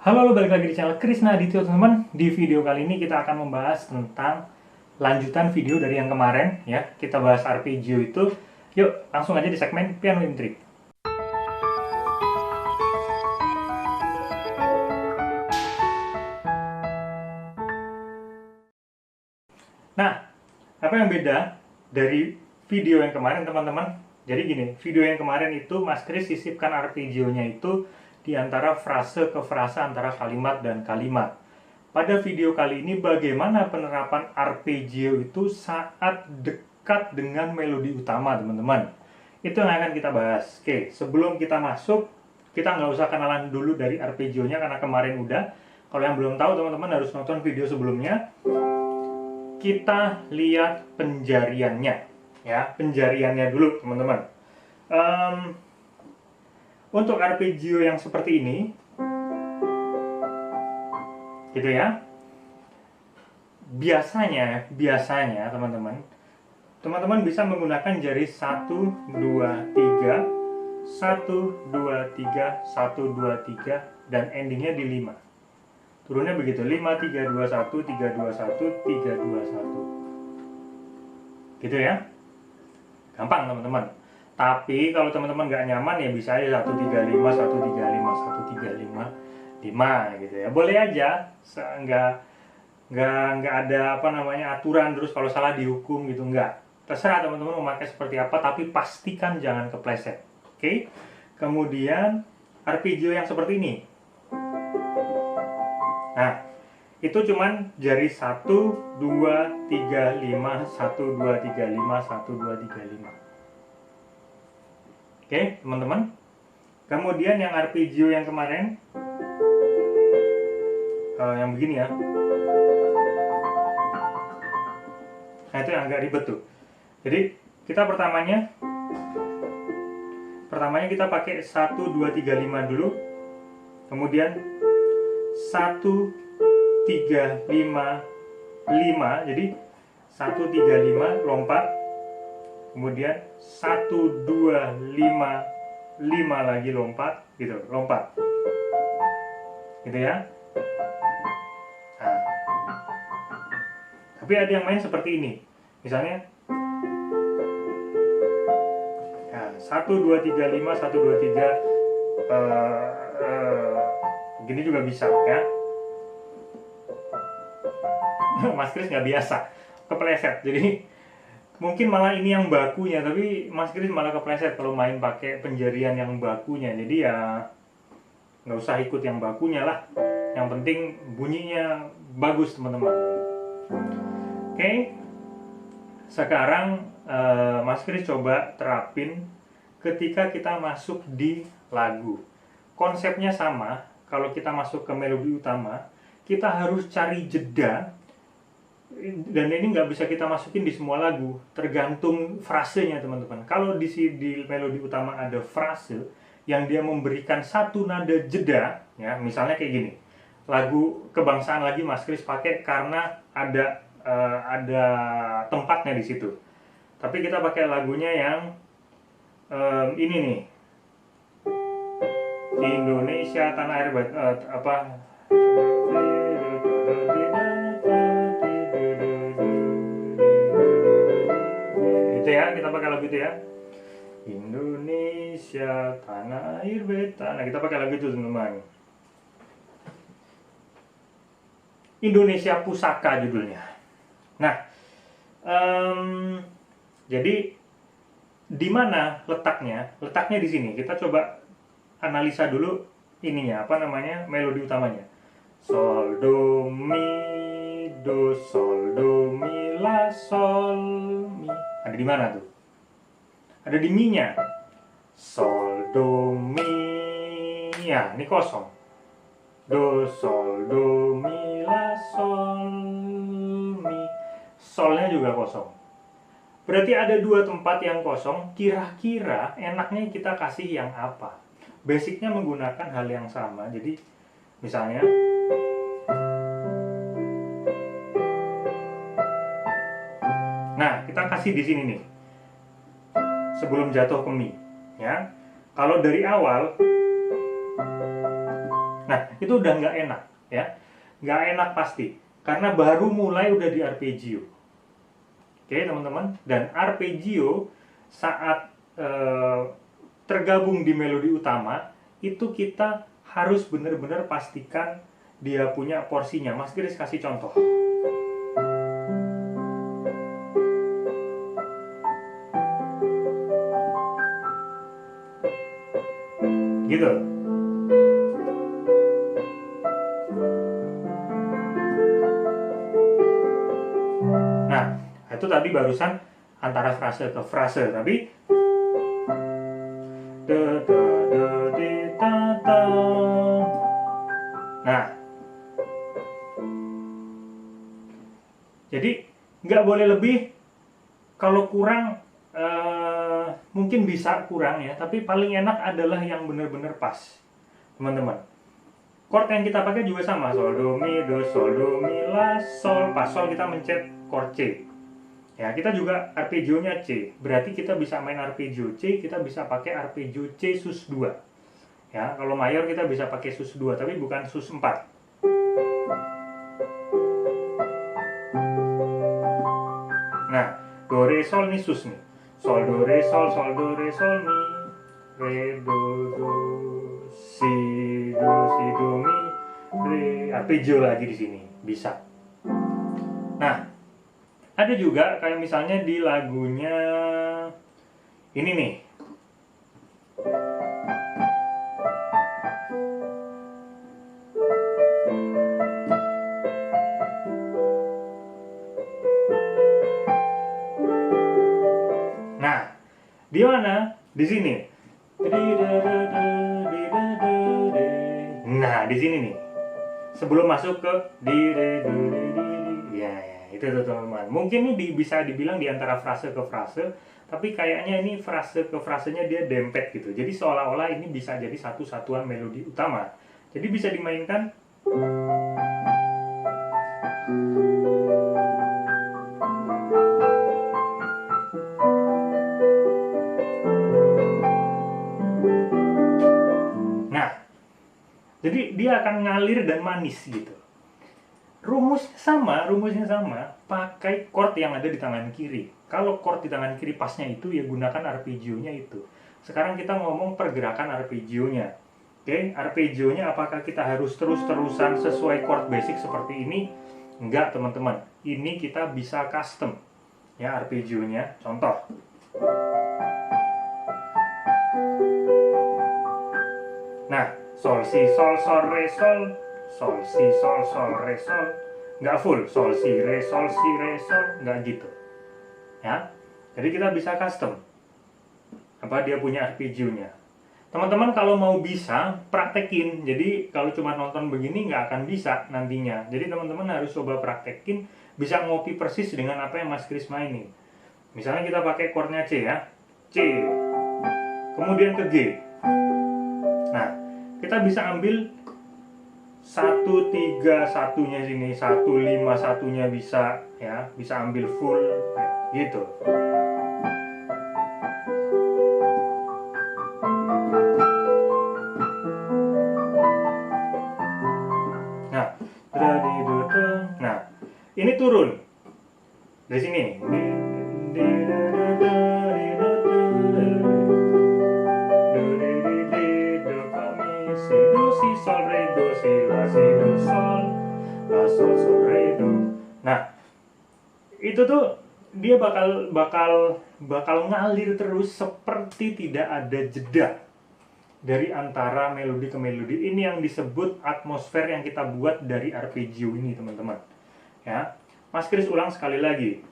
Halo, balik lagi di channel Krisna Adityo, teman-teman. Di video kali ini kita akan membahas tentang lanjutan video dari yang kemarin ya. Kita bahas arpeggio itu. Yuk, langsung aja di segmen piano intrik. Nah, apa yang beda dari video yang kemarin, teman-teman? Jadi gini, video yang kemarin itu Mas Kris sisipkan arpeggionya itu di antara frase ke frase antara kalimat dan kalimat. Pada video kali ini bagaimana penerapan arpeggio itu saat dekat dengan melodi utama, teman-teman. Itu yang akan kita bahas. Oke, sebelum kita masuk, kita nggak usah kenalan dulu dari arpeggionya karena kemarin udah. Kalau yang belum tahu, teman-teman harus nonton video sebelumnya. Kita lihat penjariannya, ya, penjariannya dulu, teman-teman. Untuk arpeggio yang seperti ini, gitu ya. Biasanya teman-teman bisa menggunakan jari 1 2 3 1 2 3 1 2 3 dan endingnya di 5. Turunnya begitu, 5 3 2 1 3 2 1 3 2 1. Gitu ya. Gampang, teman-teman. Tapi kalau teman-teman nggak nyaman ya bisa aja 1 3 5 1 3 5 1 3 5 5 gitu ya. Boleh aja, nggak ada aturan terus kalau salah dihukum gitu, nggak. Terserah teman-teman mau pakai seperti apa, tapi pastikan jangan kepleset. Oke. Kemudian arpeggio yang seperti ini. Nah, itu cuman jari 1 2 3 5 1 2 3 5 1 2 3 5. Oke, teman-teman. Kemudian yang arpeggio yang kemarin yang begini ya. Nah, itu yang agak ribet tuh. Jadi kita pertamanya kita pakai 1 2 3 5 dulu. Kemudian 1 3 5 5. Jadi 1 3 5 lompat. Kemudian 1 2 5 5 lagi lompat gitu, lompat. Gitu ya. Nah. Tapi ada yang main seperti ini. Misalnya 1 2 3 5 1 2 3 gini juga bisa ya. Mas Kris nggak biasa, kepleset. Jadi mungkin malah ini yang bakunya, tapi Mas Kris malah kepleset kalau main pakai penjarian yang bakunya. Jadi ya nggak usah ikut yang bakunya lah. Yang penting bunyinya bagus, teman-teman. Oke. Sekarang Mas Kris coba terapin ketika kita masuk di lagu. Konsepnya sama. Kalau kita masuk ke melodi utama, kita harus cari jeda. Dan ini nggak bisa kita masukin di semua lagu, tergantung frasenya, teman-teman. Kalau di melodi utama ada frase yang dia memberikan satu nada jeda, ya, misalnya kayak gini. Lagu kebangsaan lagi Mas Kris pakai karena ada tempatnya di situ. Tapi kita pakai lagunya yang ini nih. Indonesia tanah air ya, kita pakai lagu itu ya. Indonesia tanah air beta. Nah, kita pakai lagu itu, teman-teman. Indonesia Pusaka judulnya. Nah, jadi di mana letaknya? Letaknya di sini. Kita coba analisa dulu ininya, melodi utamanya. Sol do mi do sol do mi la sol mi. Ada di mana tuh? Ada di mi-nya. Sol do mi. Ya, ini kosong. Do sol do mi la sol mi. Solnya juga kosong. Berarti ada dua tempat yang kosong. Kira-kira enaknya kita kasih yang apa? Basicnya menggunakan hal yang sama. Jadi misalnya nah, kita kasih di sini nih. Sebelum jatuh ke mi, ya. Kalau dari awal Nah, itu udah nggak enak ya. Nggak enak pasti. Karena baru mulai udah di arpeggio. Oke, teman-teman. Dan arpeggio saat tergabung di melodi utama, itu kita harus benar-benar pastikan dia punya porsinya. Mas Kris kasih contoh. Gitu. Nah, itu tadi barusan antara frase ke frase, tapi nah, jadi nggak boleh lebih. Kalau kurang mungkin bisa kurang ya, tapi paling enak adalah yang benar-benar pas, teman-teman. Chord yang kita pakai juga sama, sol do mi do sol do mi la sol. Pas sol kita mencet chord C. Ya, kita juga arpeggio-nya C. Berarti kita bisa main arpeggio C, kita bisa pakai arpeggio C sus 2. Ya, kalau mayor kita bisa pakai sus 2, tapi bukan sus 4. Nah, do re sol nih sus nih. Sol do re sol mi, re do si do mi, re, arpeggio lagi di sini bisa. Nah, ada juga kayak misalnya di lagunya ini nih. Nah, di mana? Di sini. Nah, di sini nih. Sebelum masuk ke ya, itu tuh teman-teman. Mungkin ini bisa dibilang di antara frase ke frase, tapi kayaknya ini frase ke frasenya dia dempet gitu. Jadi seolah-olah ini bisa jadi satu satuan melodi utama. Jadi bisa dimainkan. Nah, jadi dia akan ngalir dan manis gitu. Rumusnya sama, pakai chord yang ada di tangan kiri. Kalau chord di tangan kiri pasnya itu, ya gunakan arpeggio-nya itu. Sekarang kita ngomong pergerakan arpeggio-nya. Oke, arpeggio-nya apakah kita harus terus-terusan sesuai chord basic seperti ini? Enggak, teman-teman. Ini kita bisa custom. Ya, arpeggio-nya. Contoh. Nah, sol, si, sol, re, sol. Sol, si, sol, re, sol. Nggak full, sol, si, re, sol, nggak gitu. Ya, jadi kita bisa custom. Apa dia punya arpeggio-nya. Teman-teman kalau mau bisa, praktekin. Jadi kalau cuma nonton begini nggak akan bisa nantinya. Jadi teman-teman harus coba praktekin, bisa ngopi persis dengan apa yang Mas Kris mainin. Misalnya kita pakai chordnya C ya. C. Kemudian ke G. Nah, kita bisa ambil 1-3-1-nya sini, 1-5-1-nya bisa ya, bisa ambil full gitu. Nah, ini turun dari sini. Si sol re do si la si do sol la sol sol re do. Nah, itu tuh dia bakal ngalir terus seperti tidak ada jeda dari antara melodi ke melodi. Ini yang disebut atmosfer yang kita buat dari arpeggio ini, teman-teman. Ya, Mas Kris ulang sekali lagi.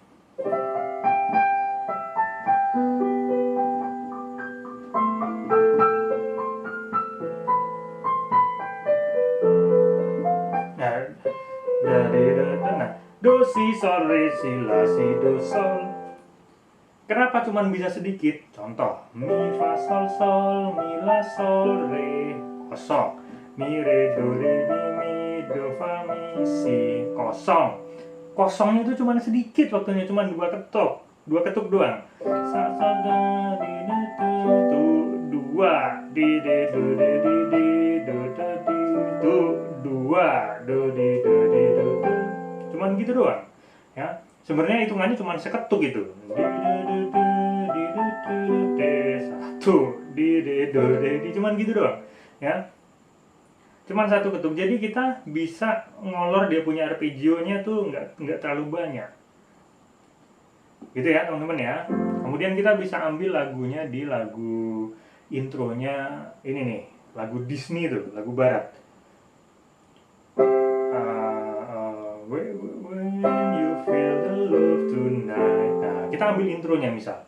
Do si sol re si la si do sol. Kenapa cuman bisa sedikit? Contoh, mi fa sol mi la sol re, kosong. Mi re do mi do fa mi si, kosong. Kosongnya itu cuman sedikit waktunya, cuman dua ketuk doang. Sa sa da di da tu dua di de do de di do da di tu gitu doang. Ya, sebenarnya hitungannya cuma seketuk gitu. Satu, cuman gitu doang. Ya, cuman satu ketuk. Jadi kita bisa ngolor dia punya arpeggio-nya tuh nggak terlalu banyak. Gitu ya teman-teman ya. Kemudian kita bisa ambil lagunya di lagu intronya ini nih, lagu Disney tuh, lagu barat. When you feel the love tonight. Nah, kita ambil intronya misal.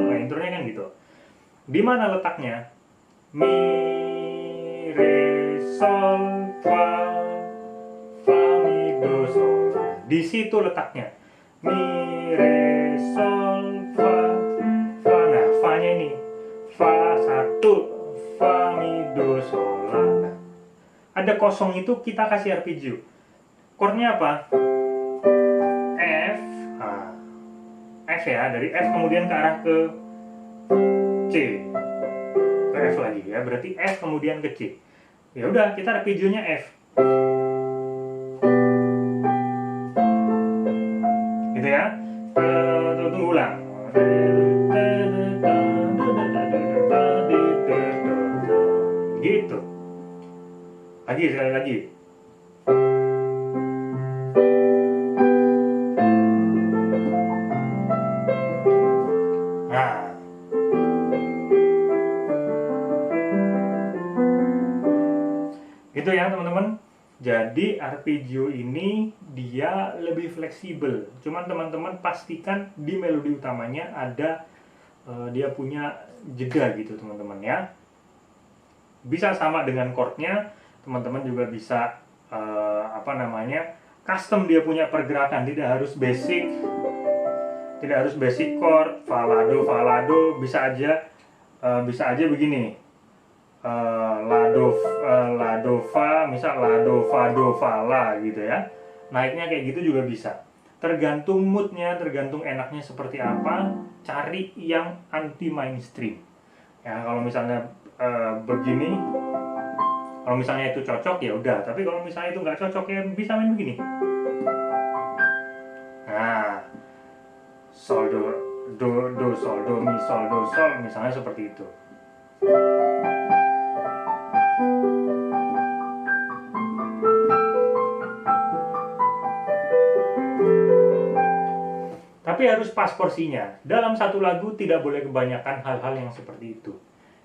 Nah, intronya kan gitu. Di mana letaknya? Mi, re, sol, fa, fa, mi, do, sol. Di situ letaknya. Mi, re, sol, fa, fa. Nah, fa-nya ini. Fa, satu, fa, mi, do, sol, la. Nah, ada kosong itu kita kasih arpeggio. Chordnya apa? F. Nah, F ya, dari F kemudian ke arah ke C. Ke F lagi ya, berarti F kemudian ke C. Ya udah, kita arpeggionya F. Gitu ya. Tunggu ulang. Gitu. Lagi sekali lagi. Nah. Gitu ya teman-teman. Jadi arpeggio ini dia lebih fleksibel. Cuman teman-teman pastikan di melodi utamanya ada dia punya jeda gitu teman-teman ya. Bisa sama dengan chordnya, teman-teman juga bisa custom dia punya pergerakan, tidak harus basic chord, falado, bisa aja begini. La do fa, misal la do fa la gitu ya. Naiknya kayak gitu juga bisa. Tergantung moodnya, tergantung enaknya seperti apa. Cari yang anti mainstream. Ya kalau misalnya begini, kalau misalnya itu cocok ya udah. Tapi kalau misalnya itu nggak cocok ya bisa main begini. Nah, sol do sol do mi sol do sol misalnya seperti itu. Tapi harus pas porsinya. Dalam satu lagu tidak boleh kebanyakan hal-hal yang seperti itu.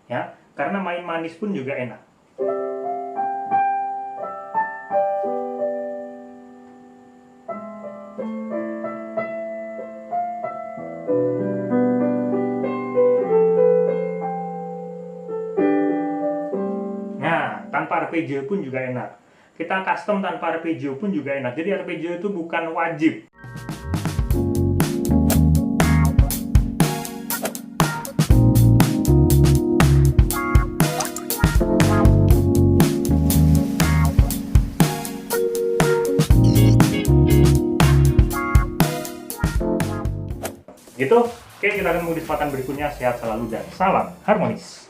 Ya, karena main manis pun juga enak. Nah, tanpa arpeggio pun juga enak. Kita custom tanpa arpeggio pun juga enak. Jadi arpeggio itu bukan wajib. Gitu. Oke, kita akan mulai di kesempatan berikutnya. Sehat selalu dan salam harmonis.